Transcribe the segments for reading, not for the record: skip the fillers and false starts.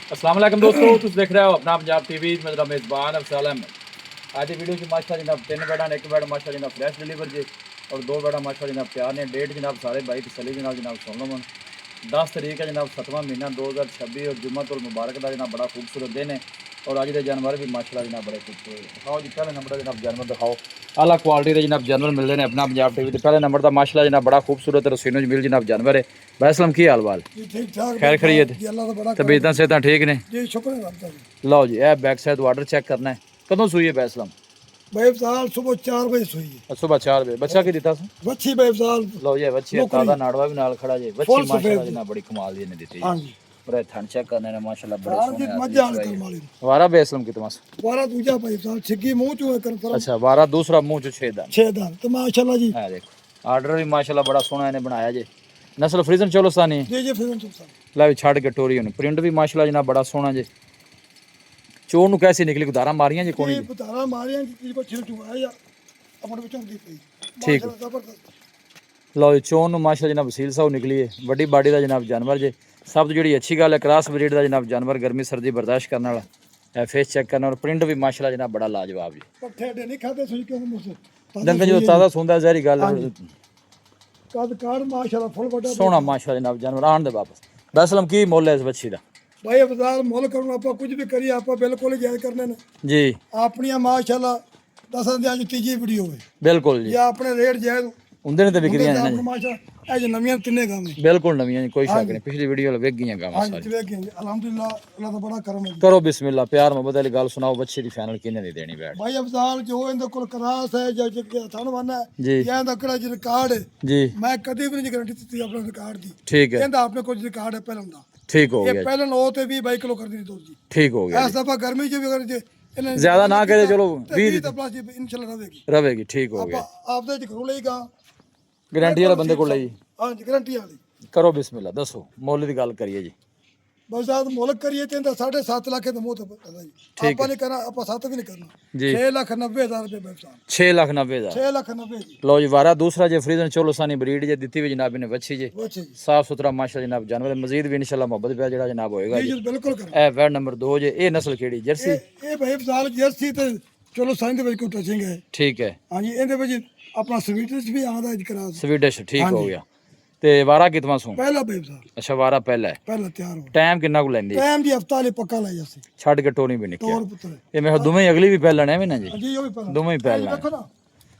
अस्सलाम वालेकुम दोस्तों, तुम देख रहे हो अपना पंजाब टीवी। मेरा मेज़बान अफसल अहमद। आज की वीडियो माशा जनाब 3 बेड़ा ने 1 बेड़ माशा जनाब फ्रैश डिलीवर जे और 2 बेड़ा माशा जनाब तैयार ने। डेट जनाब सारे भाई तसली जनाब सुन लो। 10 तारीख है जनाब 7वां महीना 2026 और जुम्मतुल मुबारक का जनाब बड़ा खूबसूरत दिन है। और अज के जानवर भी माशाल्लाह जनाब बड़े खूबसूरत दिखाओ जी। पहले नंबर जनाब जानवर दिखाओ, आला क्वालिटी के जनाब जानवर मिलते हैं अपना पंजाब टीवी। पहले नंबर का माशाल्लाह जनाब बड़ा खूबसूरत रसीनो मिल जनाब जानवर है। वैसलम की हाल वाल ठीक ठाक खैर खरीद तबीयत सेहत ठीक ने जी, शुक्र है। लो जी, यह बैक साइड वाटर चेक करना है। कदों सुई है बैसलम? बेबसाल सुबह 4 बजे सोई है। सुबह 4 बजे। बच्चा की दिता सी? वच्छी बेबसाल लो जी, बच्ची है ताजा नाड़वा भी नाल खड़ा जी। बच्ची फुल माशाल्लाह सफेद जनाब बड़ी कमाल दी ने दी। हां जी, बड़े थन चेक करने ने माशाल्लाह बड़े चार सोने जी आदमी मज्जा चुआई कर है। माली वारा बैसलम की तमास? वारा दूजा बेबसाल छिगी मुंह चो कर तरफ अच्छा, वारा दूसरा मुंह चो छेदा। 6 दान तो माशाल्लाह जी। है देखो, आर्डर भी माशाल्लाह बड़ा सोना इन्हें बनाया जी। नस्ल फ्रीजन चोलोस्तानी जी जी फिर तो सब ला भी छड़ के टोरी होने। प्रिंट भी माशाल्लाह जनाब बड़ा सोना जी। चोर नु कैसी निकली? गुदारा मारियां जी कोनी ये जी? बतारा मारियां जी को छिल चुका है अपन बच्चों की पई ठीक। माशाल्लाह जबरदस्त। लो जी, चोन नु माशा जनाब वसील साहब निकली है। वड्डी बाडी का जनाब जानवर जे। सब तो जी अच्छी गल है, क्रॉस ब्रीड का जनाब जानवर, गर्मी सर्दी बर्दाश्त करने वाला। फेस चेक करना और प्रिंट भी माशाल्लाह जनाब बड़ा लाजवाब जी। पट्ठे डे नहीं खाते सुई क्यों मुझसे डंगर जो ताज़ा सुंदा जहरी गल कद कार माशाल्लाह फुल बड़ा सोना माशाल्लाह जनाब जानवर। आन दे वापस। बैसलम की मोल है इस बच्ची का? भाई बाजार मोल करूँ आप कुछ भी करिए आप बिल्कुल जायज करने ने जी अपनी माशाल्लाह 10 दिन की तीजी वीडियो है बिल्कुल जी। या अपने रेट जायज उंदे ने तो बिक्रियां ने जी। माशाल्लाह ए जो नवीं तिन्ने गांव में बिल्कुल नवी जी, कोई शक नहीं। पिछली वीडियो वेख गई गावां हां सारी। जी वेख गए अल्हम्दुलिल्लाह अल्लाह का बड़ा करम है जी। करो बिस्मिल्लाह, प्यार मोहब्बत वाली गल सुनाओ। बच्चे की फाइनल किने दी देनी बैठ? भाई अफजाल जो इनके कोल क्रास है जो थन वाना जी या इनका कड़ा जो रिकॉर्ड है जी मैं कभी भी नहीं गारंटी दी अपने रिकॉर्ड दी। ठीक है, इनका अपने कुछ रिकॉर्ड है पहले दा ठीक हो ये गया, पहले हो ते 20 किलो कर दी दूध जी। ठीक हो गया ऐसा दफा गर्मी च भी अगर जे इन्हें ज्यादा ना करे, चलो 20 20 प्लस इंशाल्लाह रहेगी। रवेगी। ठीक हो गया। आप दे घरों लेगा गारंटी वाला बंदे को ਲਈ हां जी गारंटी वाली। करो बिस्मिल्लाह, दसो मुੱਲ ਦੀ ਗੱਲ ਕਰੀਏ ਜੀ। बस आप मुल्क करिए तो 7.5 लाख तो मुंह तो पता जी ठीक आप नहीं करना आप 7 भी नहीं करना जी। 6,90,000 रुपये व्यवसाय 6,90,000। 6,90,000 जी। लो जी, वारा दूसरा जे फ्रीजन चोलोसानी ब्रीड जे दी हुई जनाब ने बच्ची जे। वो अच्छे जी साफ सुथरा माशा जनाब जानवर। मजीद भी इंशाल्लाह मोहब्बत पे जड़ा जनाब होएगा जी जी। जी बिल्कुल कर ए वेड नंबर 2 जे। ए नस्ल केड़ी? जर्सी? ये भाई साल जर्सी तो चलो साइन दे कोई टचिंग है ठीक है। हाँ जी इनके ਵਿੱਚ अपना स्वीटनेस भी आंदा है करा स्वीडिश ठीक हाँ हो जी। गया। ते वारा कितवा सू? पहला भाई साल अच्छा, वारा पहला है। पहला तैयार हो टाइम कितना को लेंदी? टाइम जी हफ्ता ले पक्का ला जासी छड़ के टोनी भी निकल। तौर पुत्र ये मैं दोवें ही अगली भी पहलन है ना जी? हाँ जी यो भी पहला दोवें ही पहलन है। देखो ना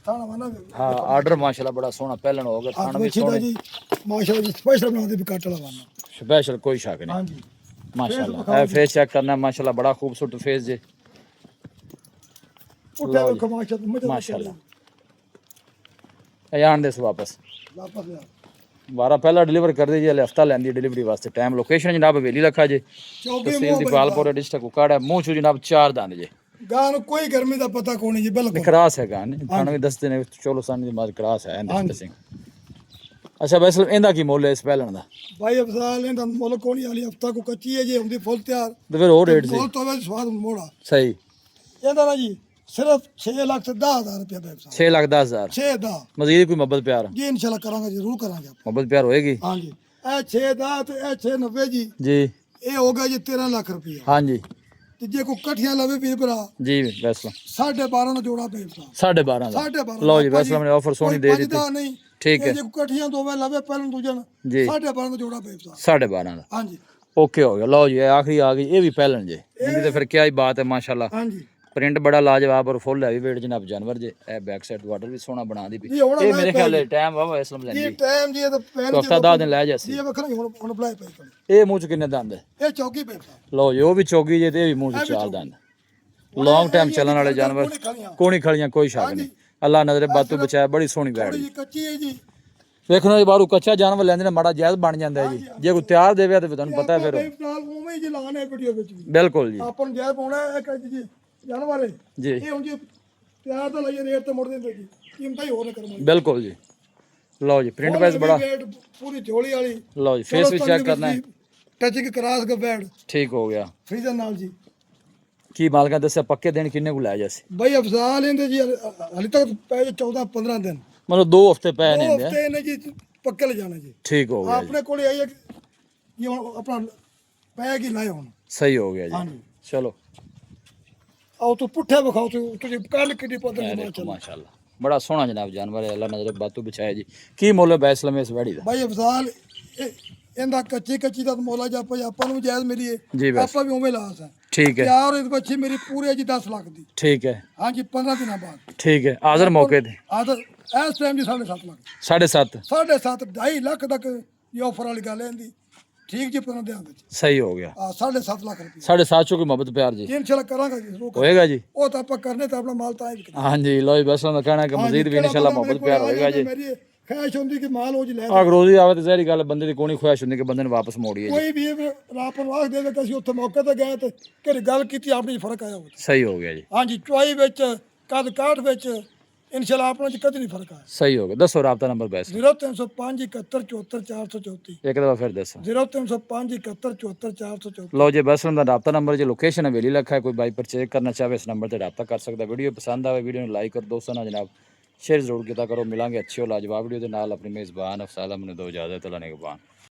थाना वाला हाँ, आर्डर माशाल्लाह बड़ा सोहना पहलन हो गया। खाना भी अच्छी सोहने जी माशाल्लाह जी स्पेशल बना दे भी काट वाला स्पेशल, कोई शक नहीं। हाँ जी माशाल्लाह ए फेस चेक करना माशाल्लाह बड़ा खूबसूरत फेस जे। उठे देखो माशाल्लाह मुझे माशाल्लाह यान दे वापस। वापस यार वारा पहला डिलीवर कर दीजिए। हफ्ता लेंदी डिलीवरी वास्ते। टाइम लोकेशन जनाब हवेली लखा जे, चौके तहसील दीपालपुर डिस्ट्रिक्ट कुकाड़ा। मुंह चू जनाब 4 दांद जे। गान कोई गर्मी का पता कौन जी बिल्कुल क्रॉस है गान थाना भी दसते ने चलो सानी दी मार क्रॉस है हाँ इंद जी। सिंह। अच्छा वैसे इंदा की मुੱਲ है इस पहलन दा? भाई अफजाल इनका मुल्क कोनी वाली हफ्ता को कच्ची है जी हमदी फुल तैयार तो फिर और रेट से बोल तो वैसे स्वाद मोड़ा सही। ਇਹਦਾ ਨਾ ਜੀ ਸਿਰਫ 6,10,000 रुपया व्यवसाय 6,10,000। 6 ਦਾ मजीद कोई मोहब्बत प्यार? ਜੀ ਇਨਸ਼ਾਅੱਲਾ ਕਰਾਂਗੇ ਜ਼ਰੂਰ ਕਰਾਂਗੇ ਆਪਾਂ मोहब्बत प्यार होएगी ਹਾਂ ਜੀ ਇਹ 6 ਦਾ ਤੇ ਇਹ 690 ਜੀ जी। ਇਹ ਹੋ ਗਿਆ ਜੀ 13 ਲੱਖ ਰੁਪਇਆ हाँ जी ਤੇ ਜੇ ਕੋਈ ਇਕੱਠੀਆਂ ਲਵੇ ਵੀਰ ਭਰਾ जी। वैसे 12.5 ਦਾ ਜੋੜਾ व्यवसाय 12.5 ਦਾ। 12.5 लो जी वैसे हमने ऑफर सोनी दे दी ਦਾ ਨਹੀਂ ठीक है ਇਹ ਜੇ ਕੋਈ ਇਕੱਠੀਆਂ ਦੋਵੇਂ ਲਵੇ ਪਹਿਲਾਂ ਦੂਜਨ जी। 12.5 ਦਾ ਜੋੜਾ व्यवसाय 12.5 ਦਾ। ਹਾਂ ਜੀ ओके हो गया। लो जी आखिरी आ गई। ये भी पहलन जे। इनकी तो फिर क्या ही बात है माशाल्लाह। ਹਾਂ ਜੀ प्रिंट बड़ा लाजवाब और फुल हैवी वेट जनाब जानवर जे। ए बैक साइड वाटर भी सोना बना दी भी। जी, होना ये मैं मेरे पै ख्याल टाइम वावा इसलम ਇਹ लेंदी ਟਾਈਮ ਜੀ ਇਹ ਤਾਂ ਪਹਿਲ तो हफ्ता 10 दिन ले जासी। ਜੀ ਇਹ ਵਖਣਾ ਹੁਣ ਬੁਲਾਏ ਪਈ ਕੋਲ ये मुंह च किन्ने दंद है? ਇਹ ਚੌਕੀ व्यवसाय लो जी वो भी चौकी जे ते ये भी मुंह च 4 दंद। लॉन्ग टाइम चलने वाले जानवर। कोनी खड़ियां कोई शक नहीं। अल्लाह नजरे बातों बचाया। बड़ी सोहनी बैठ ਥੋੜੀ ਜਿਹੀ ਕੱਚੀ ਹੈ ਜੀ ਵੇਖਣਾ ਜੀ। ਬਾਹਰੋਂ ਕੱਚਾ ਜਾਨਵਰ ਲੈਂਦੇ ਨੇ ਮਾੜਾ ਜਾਇਜ਼ ਬਣ ਜਾਂਦਾ ਹੈ ਜੀ। ਜੇ ਕੋਈ ਤਿਆਰ ਦੇਵੇ ਤਾਂ ਤੁਹਾਨੂੰ ਪਤਾ ਹੈ ਫਿਰ ਨਾਲ ਉਵੇਂ ਹੀ ਜਲਾਨ ਹੈ ਵੀਡੀਓ ਵਿੱਚ ਵੀ ਬਿਲਕੁਲ ਜੀ ਆਪਾਂ ਨੂੰ ਜਾਇਜ਼ ਪਾਉਣਾ ਹੈ ਕਿ ਜੀ ਜਾਨਵਰ ਹੈ ਜੀ ਇਹ ਹੁਣ ਜੀ ਤਿਆਰ ਤਾਂ ਲਈਏ ਰੇਟ ਤੇ ਮੁੜ ਦਿੰਦੇ ਜੀ ਕੀਮਤਾਂ ਹੀ ਹੋਰ ਕਰਮਾਂ ਬਿਲਕੁਲ ਜੀ। ਲਓ ਜੀ ਪ੍ਰਿੰਟ ਵਾਈਜ਼ ਬੜਾ ਪੂਰੀ ਝੋਲੀ ਵਾਲੀ ਲਓ ਜੀ ਫੇਸ ਵੀ ਚੈੱਕ ਕਰਨਾ ਹੈ। ਟਚਿੰਗ ਕਰਾਸ ਕੇ ਬੈਡ ਠੀਕ ਹੋ ਗਿਆ। ਫਰੀਜ਼ਰ ਨਾਲ ਜੀ ਕੀ ਮਾਲਕਾਂ ਦੱਸਿਆ ਪੱਕੇ ਦਿਨ ਕਿੰਨੇ ਕੁ ਲੈ ਜਾਸੀ? ਬਈ ਅਫਜ਼ਾਲ ਇਹਦੇ ਜੀ ਹਾਲੇ ਤੱਕ ਪੈ 14-15 ਦਿਨ मतलब 2 हफ्ते पै ਦੋ नहीं ਹਫ਼ਤੇ ਨੇ ਜੀ ਪੱਕੇ ਲੈ ਜਾਣਾ ਜੀ। ठीक हो गया जी। ਆਪਣੇ ਕੋਲੇ ਆਈ ਹੈ ਜੀ ਹੁਣ ਆਪਣਾ ਪੈ ਗਈ ਲਾਏ ਹੁਣ ਸਹੀ ਹੋ ਗਿਆ ਜੀ ਹਾਂਜੀ ਚਲੋ ਆਓ ਤੂੰ ਪੁੱਠੇ ਵਿਖਾਓ ਤੁਸੀਂ ਕੱਲ ਕਿੱਡੀ ਪਤਾ ਇਹ ਨਹੀਂ ਦੇਖੋ ਮਾਸ਼ਾਅੱਲਾ ਬੜਾ ਸੋਹਣਾ ਜਨਾਬ ਜਾਨਵਰ ਹੈ ਅੱਲਾ ਨਜ਼ਰ ਬਾਤੂ ਬਿਛਾਇਆ ਜੀ ਕੀ ਮੁੱਲ ਹੈ ਬੈਸਲਮ ਇਸ ਵੜੀ ਦਾ ਭਾਈ ਅਫਜ਼ਾਲ ਇਹਦਾ ਕੱਚੀ ਦਾ ਮੋਲਾ ਜਾ ਆਪਾਂ ਨੂੰ ਜਾਇਜ਼ ਮਿਲੀ ਹੈ ਜੀ ਬਸ ਆਪਾਂ ਵੀ ਉਵੇਂ ਲਾਸ ਹੈ ਠੀਕ ਹੈ ਯਾਰ ਇਹ ਬੱਚੀ ਮੇਰੀ ਪੂਰੇ ਜੀ 10 ਲੱਖ ਦੀ ਠੀਕ ਹੈ ਹਾਂਜੀ 15 ਦਿਨਾਂ ਬਾਅਦ ਠੀਕ ਹੈ ਆਜ਼ਰ ਮੌਕੇ ਤੇ ਆਦਰ ਇਸ ਟਾਈਮ ਜੀ 7.5 ਲੱਖ 7.5 7.5 2.5 ਲੱਖ ਤੱਕ ਇਹ ਆਫਰ ਵਾਲੀ ਗੱਲ ਹੈ ਇਹਦੀ ਠੀਕ ਜੀ ਪਰ ਦਿਆਂ ਵਿੱਚ ਸਹੀ ਹੋ ਗਿਆ 7.5 ਲੱਖ ਰੁਪਏ 7.5 ਚੋਂ ਕੀ ਮੁਹੱਬਤ ਪਿਆਰ ਜੀ ਇਨਸ਼ਾਅੱਲਾ ਕਰਾਂਗਾ ਜੀ ਜ਼ਰੂਰ ਹੋਏਗਾ ਜੀ ਉਹ ਤਾਂ ਆਪਾਂ ਕਰਨੇ ਤਾਂ ਆਪਣਾ ਮਾਲ ਤਾਂ ਹੀ ਵਿਕਣਾ ਹਾਂਜੀ ਲੋ ਜੀ ਬੈਸਲਮ ਦਾ ਕਹਿਣਾ ਕਿ ਮਜ਼ੀਦ ਵੀ ਇਨਸ਼ਾਅੱਲਾ ਮੁਹੱਬਤ ਪਿਆਰ ਹੋਏਗਾ ਜੀ ਮੇਰੀ ਖੈਸ਼ ਹੁੰਦੀ ਕਿ ਮਾਲ ਉਹ ਜੀ ਲੈ ਅਗਰ ਰੋਜ਼ੀ ਆਵੇ ਤੇ ਜ਼ਹਿਰੀ ਗੱਲ ਬੰਦੇ ਦੀ ਕੋਣੀ ਖੁਆਇਸ਼ ਹੁੰਦੀ ਕਿ ਬੰਦੇ ਨੂੰ ਵਾਪਸ ਮੋੜੀਏ ਜੀ ਕੋਈ ਵੀ ਰਾਪ ਨੂੰ ਆਖ ਦੇਵੇ ਕਿ ਅਸੀਂ ਉੱਥੇ ਮੌਕੇ ਤੇ ਗਏ ਤੇ ਘਰੇ ਗੱਲ ਕੀਤੀ ਆਪਣੀ ਫਰਕ ਆਇਆ ਹੋਵੇ ਸਹੀ ਹੋ ਗਿਆ ਜੀ ਹਾਂਜੀ ਚੁਆਈ ਵਿੱਚ ਕੱਦ ਕਾਠ ਵਿੱਚ ਇਨਸ਼ਾਅੱਲਾ ਆਪਣਾ ਚ ਕਦੇ ਨਹੀਂ ਫਰਕ ਆਇਆ ਸਹੀ ਹੋ ਗਿਆ ਦੱਸੋ ਰਾਬਤਾ ਨੰਬਰ ਬੈਸ 0305 71 74 434 ਇੱਕ ਦਫਾ ਫਿਰ ਦੱਸੋ 0305 71 74 434 ਲਓ ਜੀ ਬੈਸਲਮ ਦਾ ਰਾਬਤਾ ਨੰਬਰ ਜੀ ਲੋਕੇਸ਼ਨ ਹਵੇਲੀ ਲੱਖਾ ਹੈ ਕੋਈ ਬਾਈ ਪਰਚੇਜ ਕਰਨਾ ਚਾਹੇ ਇਸ ਨੰਬਰ ਤੇ ਰਾਬਤਾ ਕਰ ਸਕਦਾ ਵੀਡੀਓ ਪਸੰਦ ਆਵੇ ਵੀਡੀਓ ਨੂੰ ਲਾਈਕ ਕਰ ਦੋਸਤਾਂ ਨਾਲ ਜਨਾਬ ਸ਼ੇਅਰ ਜ਼ਰੂਰ ਕੀਤਾ ਕਰੋ ਮਿਲਾਂਗੇ ਅੱਛੀ ਔਰ ਲਾਜਵਾਬ ਵੀਡੀਓ ਦੇ ਨਾਲ ਆਪਣੀ ਮੇਜ਼ਬਾਨ ਅਫਸਾਲ ਅਹਿਮਦ ਨੂੰ ਦੋ ਇਜਾਜ਼ਤ ਅੱਲਾ ਨਿਗਹਬਾਨ